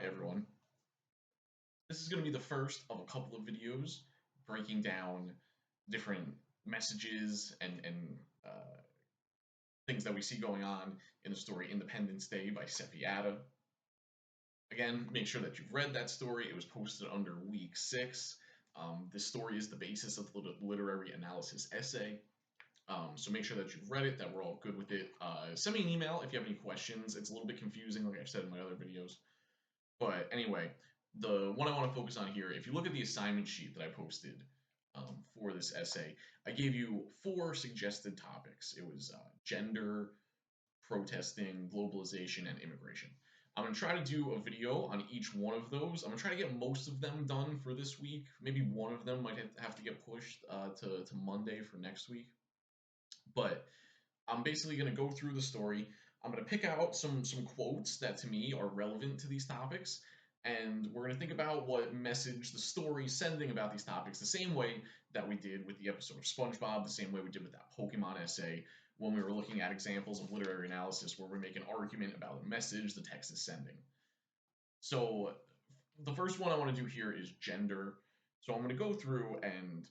everyone. This is going to be the first of a couple of videos breaking down different messages and things that we see going on in the story Independence Day by Seppi Atta. Again, make sure that you've read that story. It was posted under week 6. This story is the basis of the literary analysis essay. So make sure that you've read it, that we're all good with it. Send me an email if you have any questions. It's a little bit confusing, like I've said in my other videos. But anyway, the one I want to focus on here, if you look at the assignment sheet that I posted for this essay, I gave you 4 suggested topics. It was gender, protesting, globalization, and immigration. I'm going to try to do a video on each one of those. I'm going to try to get most of them done for this week. Maybe one of them might have to get pushed to Monday for next week. But I'm basically going to go through the story. I'm going to pick out some quotes that to me are relevant to these topics, and we're going to think about what message the story is sending about these topics, the same way that we did with the episode of SpongeBob, the same way we did with that Pokemon essay, when we were looking at examples of literary analysis where we make an argument about the message the text is sending. So the first one I want to do here is gender. So I'm going to go through and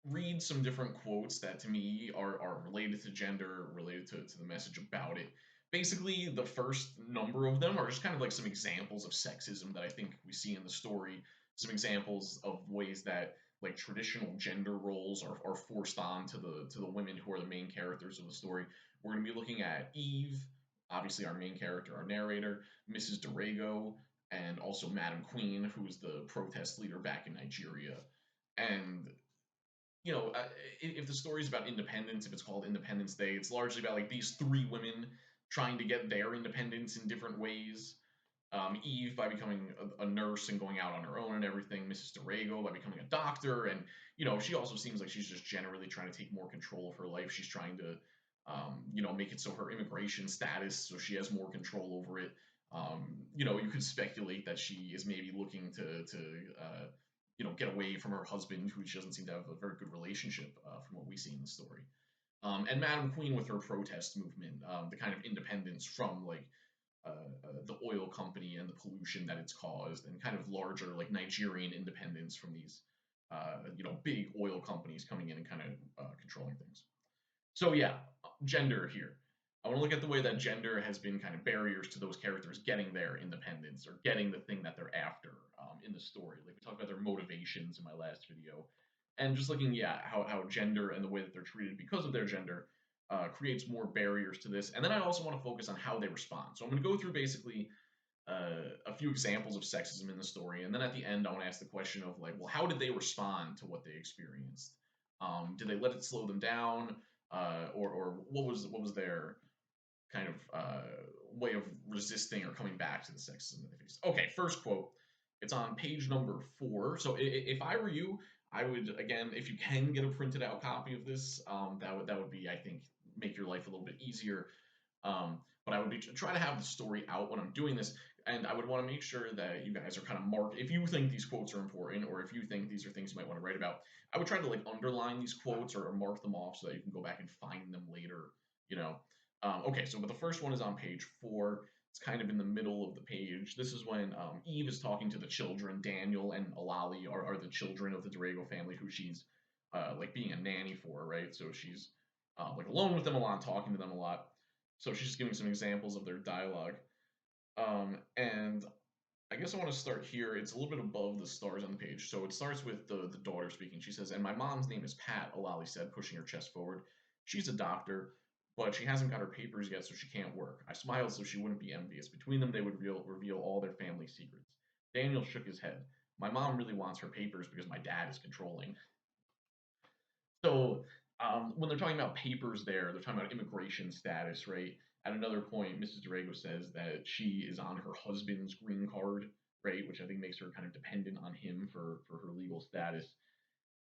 read some different quotes that to me are related to gender, related to the message about it. Basically, the first number of them are just kind of like some examples of sexism that I think we see in the story, some examples of ways that like traditional gender roles are forced on to the women who are the main characters of the story. We're going to be looking at Eve, obviously our main character, our narrator, Mrs. Dorego, and also Madam Queen, who is the protest leader back in Nigeria. And if the story is about independence, if it's called Independence Day, it's largely about like these 3 women trying to get their independence in different ways. Eve by becoming a nurse and going out on her own and everything. Mrs. Dorego by becoming a doctor, and she also seems like she's just generally trying to take more control of her life. She's trying to, make it so her immigration status, so she has more control over it. You could speculate that she is maybe looking to get away from her husband, who she doesn't seem to have a very good relationship from what we see in the story. And Madam Queen with her protest movement, the kind of independence from like the oil company and the pollution that it's caused, and kind of larger like Nigerian independence from these big oil companies coming in and kind of controlling things. So yeah, gender here. I want to look at the way that gender has been kind of barriers to those characters getting their independence or getting the thing that they're after in the story. Like we talked about their motivations in my last video, and just looking, how gender and the way that they're treated because of their gender creates more barriers to this. And then I also want to focus on how they respond. So I'm going to go through basically a few examples of sexism in the story, and then at the end I want to ask the question of like, well, how did they respond to what they experienced? Did they let it slow them down, or what was their kind of way of resisting or coming back to the sexism that they faced? Okay, first quote. It's on page number 4. So if I were you, I would, again, if you can get a printed out copy of this, that would be, I think, make your life a little bit easier. But I would be try to have the story out when I'm doing this, and I would want to make sure that you guys are kind of marked. If you think these quotes are important, or if you think these are things you might want to write about, I would try to like underline these quotes or mark them off so that you can go back and find them later. Okay, but the first one is on page 4. It's kind of in the middle of the page. This is when Eve is talking to the children. Daniel and Alali are the children of the Dorego family, who she's like being a nanny for, right? So she's like alone with them a lot, talking to them a lot. So she's just giving some examples of their dialogue. And I guess I want to start here. It's a little bit above the stars on the page. So it starts with the daughter speaking. She says, "And my mom's name is Pat," Alali said, pushing her chest forward. "She's a doctor, but she hasn't got her papers yet, so she can't work." I smiled so she wouldn't be envious. Between them, they would reveal all their family secrets. Daniel shook his head. "My mom really wants her papers because my dad is controlling." So when they're talking about papers there, they're talking about immigration status, right? At another point, Mrs. Dorego says that she is on her husband's green card, right? Which I think makes her kind of dependent on him for her legal status.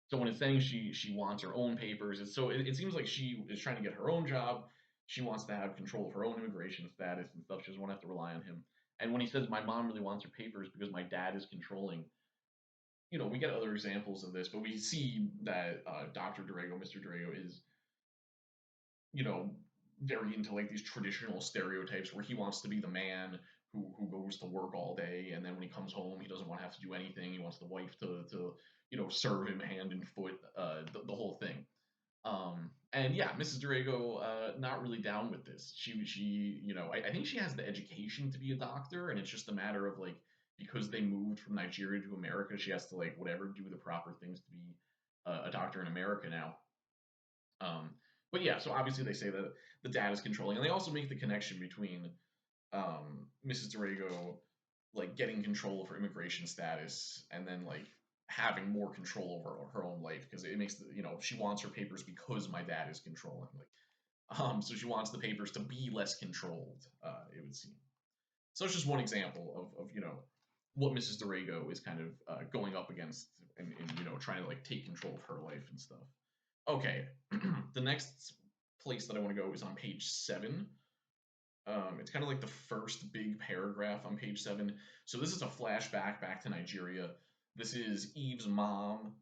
So when it's saying she wants her own papers, it seems like she is trying to get her own job. She wants to have control of her own immigration status and stuff. She doesn't want to have to rely on him. And when he says, "My mom really wants her papers because my dad is controlling," we get other examples of this, but we see that Dr. Dorego, Mr. Dorego, is, very into like these traditional stereotypes where he wants to be the man who goes to work all day, and then when he comes home, he doesn't want to have to do anything. He wants the wife to serve him hand and foot, the whole thing. And yeah, Mrs. Dorego, not really down with this. I think she has the education to be a doctor, and it's just a matter of like, because they moved from Nigeria to America, she has to like whatever do the proper things to be a doctor in America now. Um, but yeah, so obviously they say that the dad is controlling, and they also make the connection between Mrs. Dorego like getting control of her immigration status and then like having more control over her own life because it makes she wants her papers because my dad is controlling so she wants the papers to be less controlled, it would seem. So it's just one example of what Mrs. Dorego is kind of going up against and trying to like take control of her life and stuff. Okay, the next place that I want to go is on page 7. It's kind of like the first big paragraph on page 7. So this is a flashback back to Nigeria. This is Eve's mom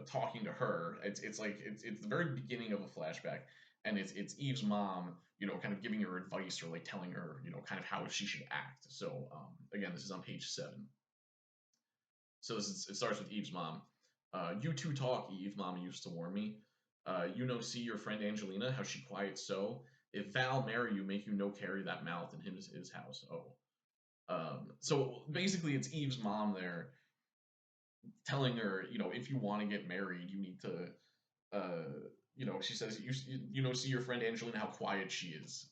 talking to her. It's the very beginning of a flashback, and it's Eve's mom, kind of giving her advice or like telling her, kind of how she should act. So again, this is on page 7. So it starts with Eve's mom. You two talk, Eve, Mama used to warn me. See your friend Angelina, how she quiets so. If Val marry you, make you no carry that mouth in his house. Oh. So basically, it's Eve's mom there telling her, if you want to get married, you need to, she says, see your friend Angelina, how quiet she is.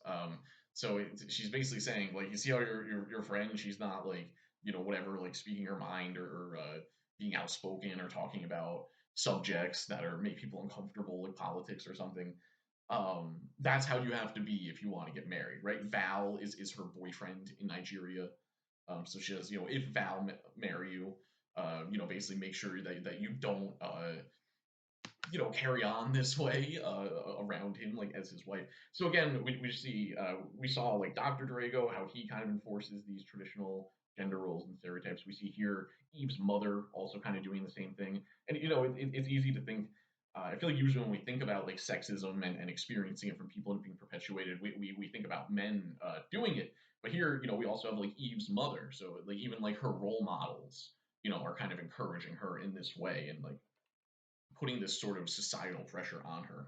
So she's basically saying, like, you see how your friend, she's not like, whatever, like speaking her mind or being outspoken or talking about subjects that are make people uncomfortable, like politics or something. That's how you have to be if you want to get married, right? Val is her boyfriend in Nigeria. So she says, if Val marry you, basically make sure that you don't, carry on this way around him, like as his wife. So again, we saw like Dr. Dorego, how he kind of enforces these traditional gender roles and stereotypes. We see here Eve's mother also kind of doing the same thing. And it's easy to think. I feel like usually when we think about like sexism and experiencing it from people and being perpetuated, we think about men doing it. But here, we also have like Eve's mother. So like even like her role models, are kind of encouraging her in this way and like putting this sort of societal pressure on her.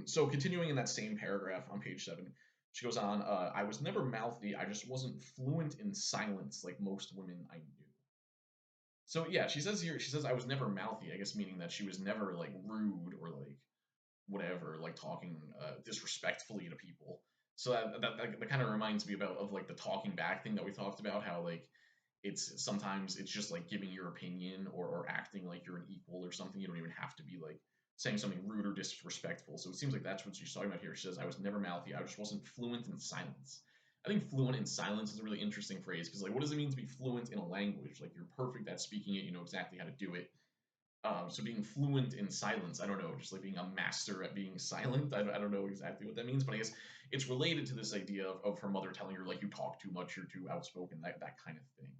So continuing in that same paragraph on page 7, she goes on, I was never mouthy, I just wasn't fluent in silence like most women I knew. So yeah, she says I was never mouthy, I guess meaning that she was never like rude or like whatever, like talking disrespectfully to people. So that kind of reminds me of like the talking back thing that we talked about, how like sometimes it's just like giving your opinion or acting like you're an equal or something. You don't even have to be like saying something rude or disrespectful. So it seems like that's what she's talking about here. She says, I was never mouthy, I just wasn't fluent in silence. I think fluent in silence is a really interesting phrase because like what does it mean to be fluent in a language? Like you're perfect at speaking it, you know exactly how to do it. So being fluent in silence, I don't know, just like being a master at being silent. I don't know exactly what that means, but I guess it's related to this idea of her mother telling her like you talk too much, you're too outspoken, that kind of thing.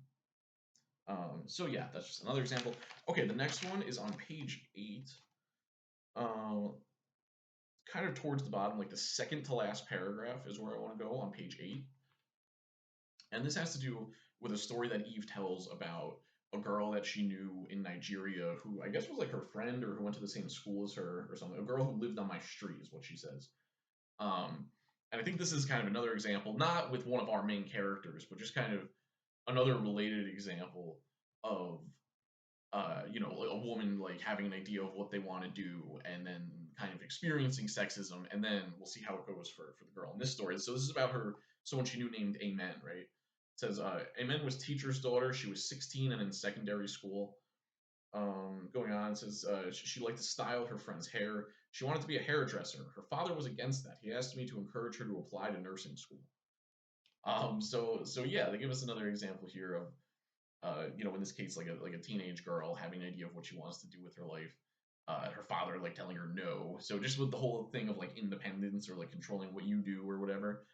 So yeah, that's just another example. Okay, the next one is on page 8. Um, Kind of towards the bottom, like the second to last paragraph is where I want to go on page 8. And this has to do with a story that Eve tells about a girl that she knew in Nigeria who I guess was like her friend or who went to the same school as her or something. A girl who lived on my street is what she says. Um, and I think this is kind of another example, not with one of our main characters, but just kind of another related example of a woman like having an idea of what they want to do and then kind of experiencing sexism, and then we'll see how it goes for the girl in this story. So this is about her, someone she knew named Amen, right? It says, Amen was teacher's daughter. She was 16 and in secondary school. Going on, it says she liked to style her friend's hair. She wanted to be a hairdresser. Her father was against that. He asked me to encourage her to apply to nursing school. So yeah, they give us another example here of in this case, like a teenage girl having an idea of what she wants to do with her life. Her father like telling her no. So just with the whole thing of like independence or like controlling what you do or whatever,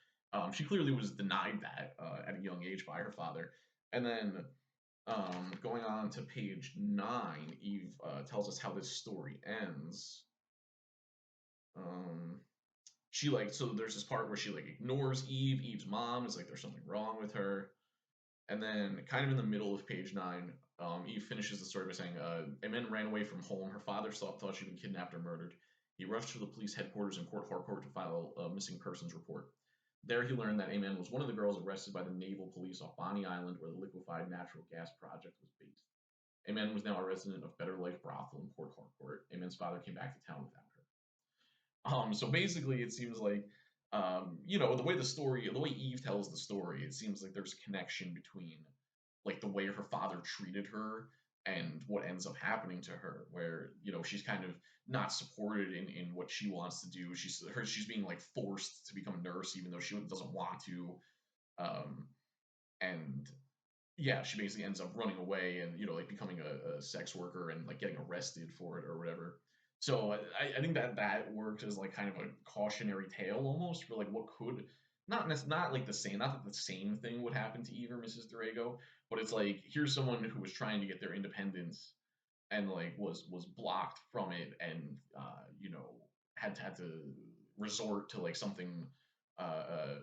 she clearly was denied that at a young age by her father. And then going on to page 9, Eve tells us how this story ends. Um, she like so there's this part where she like ignores Eve. Eve's mom is like there's something wrong with her, and then kind of in the middle of page 9, Eve finishes the story by saying, Amen ran away from home. Her father thought she'd been kidnapped or murdered. He rushed to the police headquarters in Port Harcourt to file a missing persons report. There he learned that Amen was one of the girls arrested by the naval police off Bonny Island, where the liquefied natural gas project was based. Amen was now a resident of Better Life Brothel in Port Harcourt. Amen's father came back to town without her. So basically, it seems like, the way the way Eve tells the story, it seems like there's a connection between like the way her father treated her and what ends up happening to her, where she's kind of not supported in what she wants to do. She's being like forced to become a nurse even though she doesn't want to, um, and yeah, she basically ends up running away and like becoming a sex worker and like getting arrested for it or whatever. So I think that works as like kind of a cautionary tale almost for like what could not like the same, not that the same thing would happen to Eve or Mrs. Durago, but it's like here's someone who was trying to get their independence and like was blocked from it and had to resort to like something uh, uh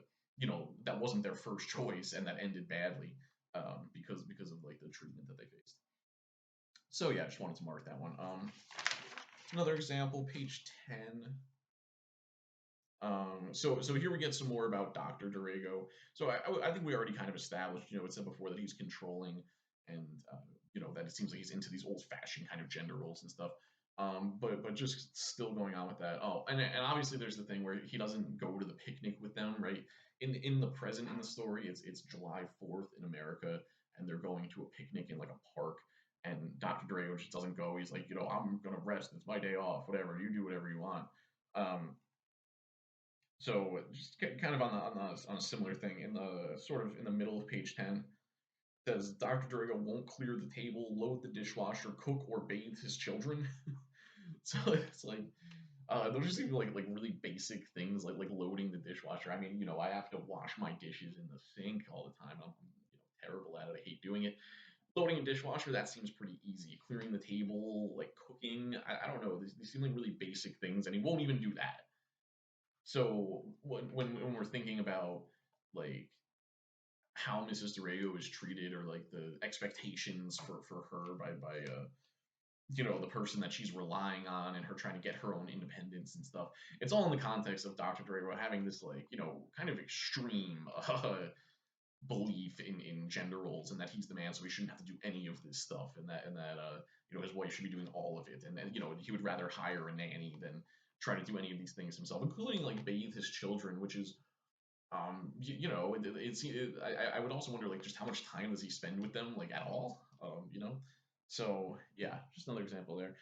that wasn't their first choice and that ended badly, because of like the treatment that they faced. So yeah, I just wanted to mark that one. Another example, page 10. So here we get some more about Dr. Durago. So I think we already kind of established, it said before that he's controlling and, that it seems like he's into these old-fashioned kind of gender roles and stuff. But just still going on with that. Oh, and obviously there's the thing where he doesn't go to the picnic with them, right? In the present in the story, it's July 4th in America, and they're going to a picnic in like a park, and Dr. Durago just doesn't go. He's like, I'm gonna rest. It's my day off. Whatever. You do whatever you want. So just kind of on a similar thing in the sort of in the middle of page 10 says Dr. Durago won't clear the table, load the dishwasher, cook or bathe his children. So it's like those just seem like really basic things like loading the dishwasher. I mean, I have to wash my dishes in the sink all the time. I'm terrible at it. I hate doing it. Loading a dishwasher, that seems pretty easy. Clearing the table, like cooking, I don't know. These seem like really basic things, and he won't even do that. So when we're thinking about like how Mrs. Durago is treated or like the expectations for her by the person that she's relying on and her trying to get her own independence and stuff, it's all in the context of Dr. Durago having this like kind of extreme belief in gender roles and that he's the man, so he shouldn't have to do any of this stuff, and that his wife should be doing all of it, and then he would rather hire a nanny than try to do any of these things himself, including like bathe his children, which is I would also wonder like just how much time does he spend with them like at all, so yeah, just another example there.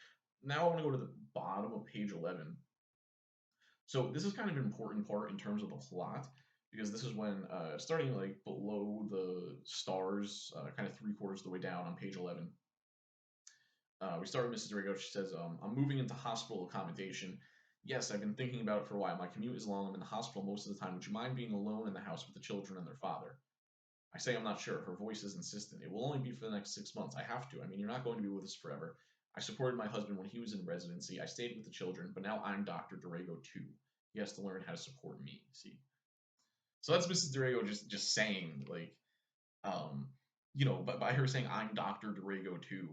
Now I want to go to the bottom of page 11. So this is kind of an important part in terms of the plot because this is when starting like below the stars, kind of 3/4 of the way down on page 11. We start with Mrs. Durago. She says, I'm moving into hospital accommodation. Yes, I've been thinking about it for a while. My commute is long. I'm in the hospital most of the time. Would you mind being alone in the house with the children and their father? I say I'm not sure. Her voice is insistent. It will only be for the next 6 months. I have to. I mean, you're not going to be with us forever. I supported my husband when he was in residency. I stayed with the children, but now I'm Dr. Durago too. He has to learn how to support me. See, so that's Mrs. Durago just saying like, but by her saying I'm Dr. Durago too,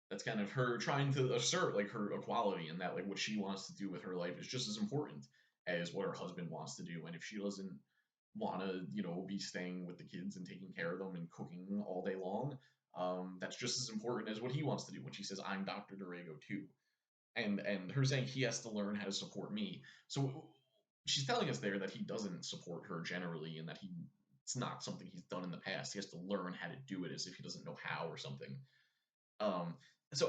that's kind of her trying to assert like her equality and that like what she wants to do with her life is just as important as what her husband wants to do. And if she doesn't want to, be staying with the kids and taking care of them and cooking all day long, that's just as important as what he wants to do when she says I'm Dr. Durago too. And her saying he has to learn how to support me. So she's telling us there that he doesn't support her generally and that it's not something he's done in the past. He has to learn how to do it as if he doesn't know how or something. Um,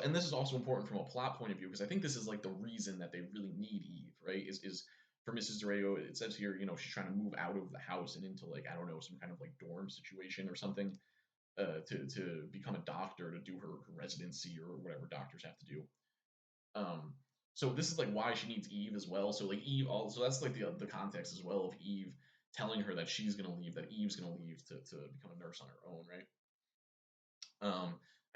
and this is also important from a plot point of view because I think this is like the reason that they really need Eve, right? Is for Mrs. Durago, it says here, she's trying to move out of the house and into like I don't know some kind of like dorm situation or something, to become a doctor to do her residency or whatever doctors have to do. Um, so this is like why she needs Eve as well. So like Eve, also that's like the context as well of Eve telling her that she's gonna leave, that Eve's gonna leave to become a nurse on her own, right?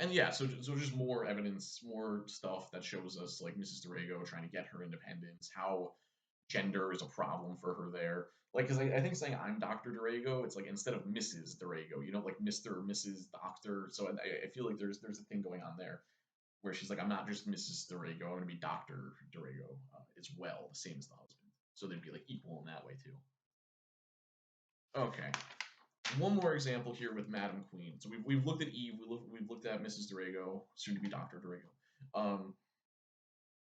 And yeah, so just more evidence, more stuff that shows us like Mrs. Durago trying to get her independence, how gender is a problem for her there. Like, because I think saying I'm Dr. Durago, it's like instead of Mrs. Durago, you know, like Mr. or Mrs. Doctor. So I feel like there's a thing going on there where she's like, I'm not just Mrs. Durago, I'm going to be Dr. Durago as well, the same as the husband. So they'd be like equal in that way too. Okay, one more example here with Madam Queen. So we've looked at Eve, we've looked at Mrs. Durago, soon to be Dr. Durago. Um,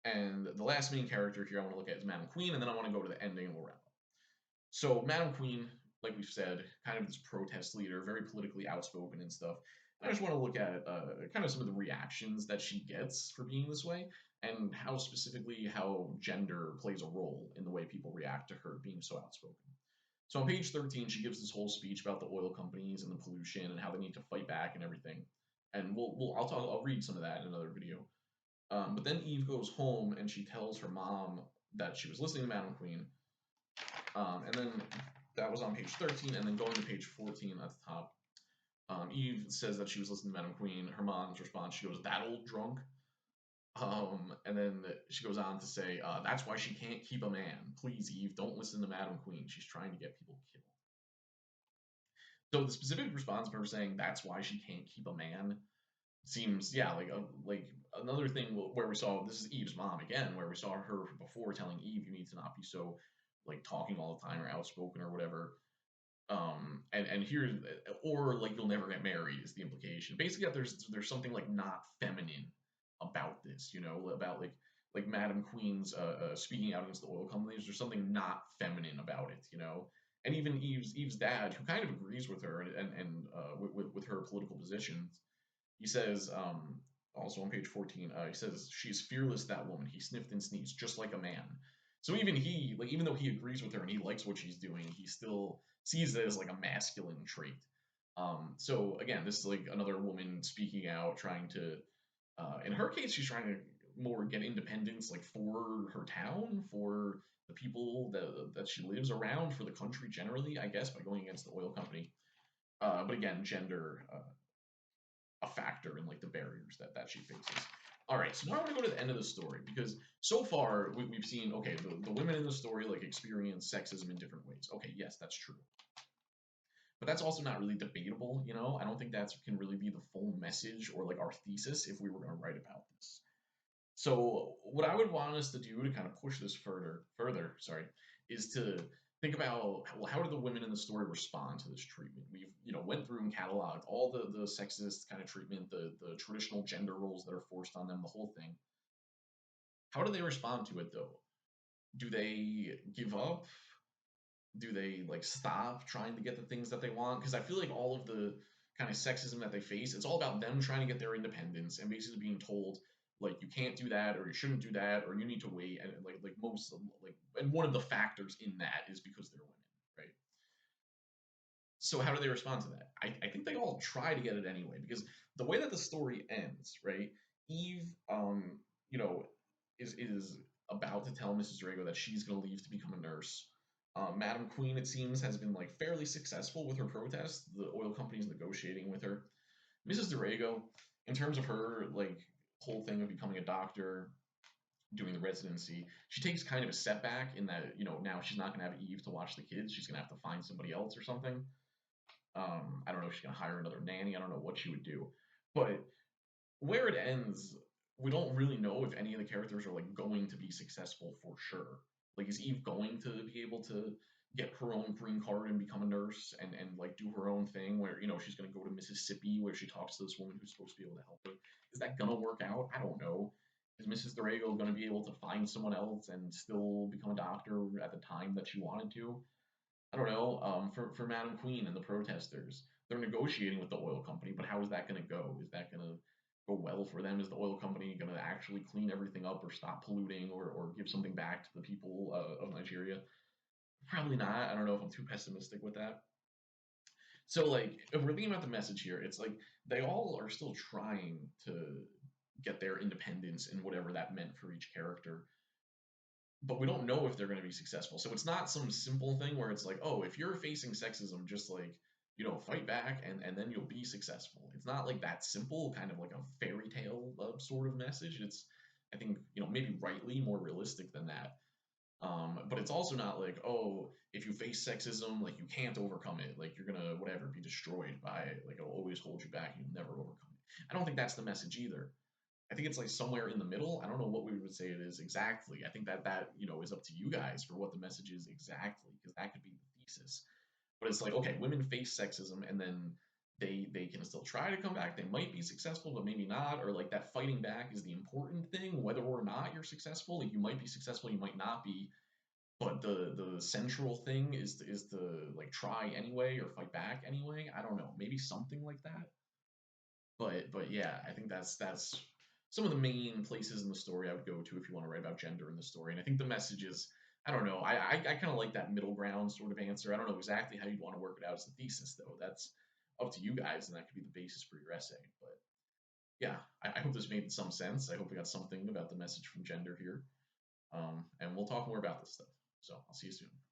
and the last main character here I want to look at is Madam Queen, and then I want to go to the ending and we'll wrap up. So Madam Queen, like we've said, kind of this protest leader, very politically outspoken and stuff. I just want to look at kind of some of the reactions that she gets for being this way, and how specifically how gender plays a role in the way people react to her being so outspoken. So on page 13, she gives this whole speech about the oil companies and the pollution and how they need to fight back and everything. And I'll read some of that in another video. But then Eve goes home and she tells her mom that she was listening to Madam Queen. And then that was on page 13, and then going to page 14 at the top, Eve says that she was listening to Madam Queen. Her mom's response, she goes, "That old drunk." And then she goes on to say, "That's why she can't keep a man. Please, Eve, don't listen to Madam Queen. She's trying to get people killed." So the specific response of her saying that's why she can't keep a man seems, yeah, like another thing where we saw this is Eve's mom again, where we saw her before telling Eve, "You need to not be so like talking all the time or outspoken or whatever." And here, or like you'll never get married is the implication. Basically, there's something like not feminine about this, you know, about like Madam Queen's speaking out against the oil companies. There's something not feminine about it, you know. And even Eve's dad, who kind of agrees with her and with her political positions, he says also on page 14, he says she's fearless, that woman. He sniffed and sneezed just like a man. So even he, like, even though he agrees with her and he likes what she's doing, he still sees it as like a masculine trait. So again, this is like another woman speaking out, trying to, in her case, she's trying to more get independence, like for her town, for the people that she lives around, for the country generally, I guess, by going against the oil company. But again, gender a factor in like the barriers that she faces. All right, so now I want to go to the end of the story because so far we've seen okay, the women in the story like experience sexism in different ways. Okay, yes, that's true, but that's also not really debatable. You know, I don't think that can really be the full message or like our thesis if we were going to write about this. So what I would want us to do to kind of push this further, sorry, is to think about well, how do the women in the story respond to this treatment? We've went through and cataloged all the sexist kind of treatment, the traditional gender roles that are forced on them, the whole thing. How do they respond to it though? Do they give up? Do they like stop trying to get the things that they want? Because I feel like all of the kind of sexism that they face, it's all about them trying to get their independence and basically being told like you can't do that or you shouldn't do that or you need to wait and like most of them, like and one of the factors in that is because they're women, right? So how do they respond to that? I think they all try to get it anyway because the way that the story ends, right? Eve, you know, is about to tell Mrs. Drago that she's going to leave to become a nurse. Madam Queen, it seems, has been like fairly successful with her protest. The oil company's negotiating with her. Mrs. Durago, in terms of her like whole thing of becoming a doctor, doing the residency, she takes kind of a setback in that now she's not going to have Eve to watch the kids. She's going to have to find somebody else or something. I don't know if she's going to hire another nanny. I don't know what she would do, but where it ends, we don't really know if any of the characters are like going to be successful for sure. Like, is Eve going to be able to get her own green card and become a nurse and like do her own thing where she's going to go to Mississippi where she talks to this woman who's supposed to be able to help her? Is that gonna work out? I don't know. Is Mrs. Durago going to be able to find someone else and still become a doctor at the time that she wanted to? I don't know. For Madam Queen and the protesters, they're negotiating with the oil company, but how is that going to go? Is that going to go well for them? Is the oil company going to actually clean everything up or stop polluting or give something back to the people of Nigeria? Probably not. I don't know if I'm too pessimistic with that. So, like, if we're thinking about the message here, it's like they all are still trying to get their independence and whatever that meant for each character, but we don't know if they're going to be successful. So it's not some simple thing where it's like, oh, if you're facing sexism, just like, fight back and then you'll be successful. It's not like that simple, kind of like a fairy tale sort of message. It's, I think, maybe rightly more realistic than that. But it's also not like, oh, if you face sexism, like you can't overcome it, like you're gonna whatever be destroyed by it, like it'll always hold you back, you'll never overcome it. I don't think that's the message either. I think it's like somewhere in the middle. I don't know what we would say it is exactly. I think that is up to you guys for what the message is exactly, because that could be the thesis. But it's like, okay, women face sexism, and then they can still try to come back. They might be successful, but maybe not. Or like that fighting back is the important thing, whether or not you're successful. Like you might be successful, you might not be, but the central thing is to like try anyway or fight back anyway. I don't know, maybe something like that. But yeah, I think that's some of the main places in the story I would go to if you want to write about gender in the story. And I think the message is, I don't know, I kind of like that middle ground sort of answer. I don't know exactly how you'd want to work it out as a thesis though. That's up to you guys, and that could be the basis for your essay. But yeah, I hope this made some sense. I hope we got something about the message from gender here. And we'll talk more about this stuff. So I'll see you soon.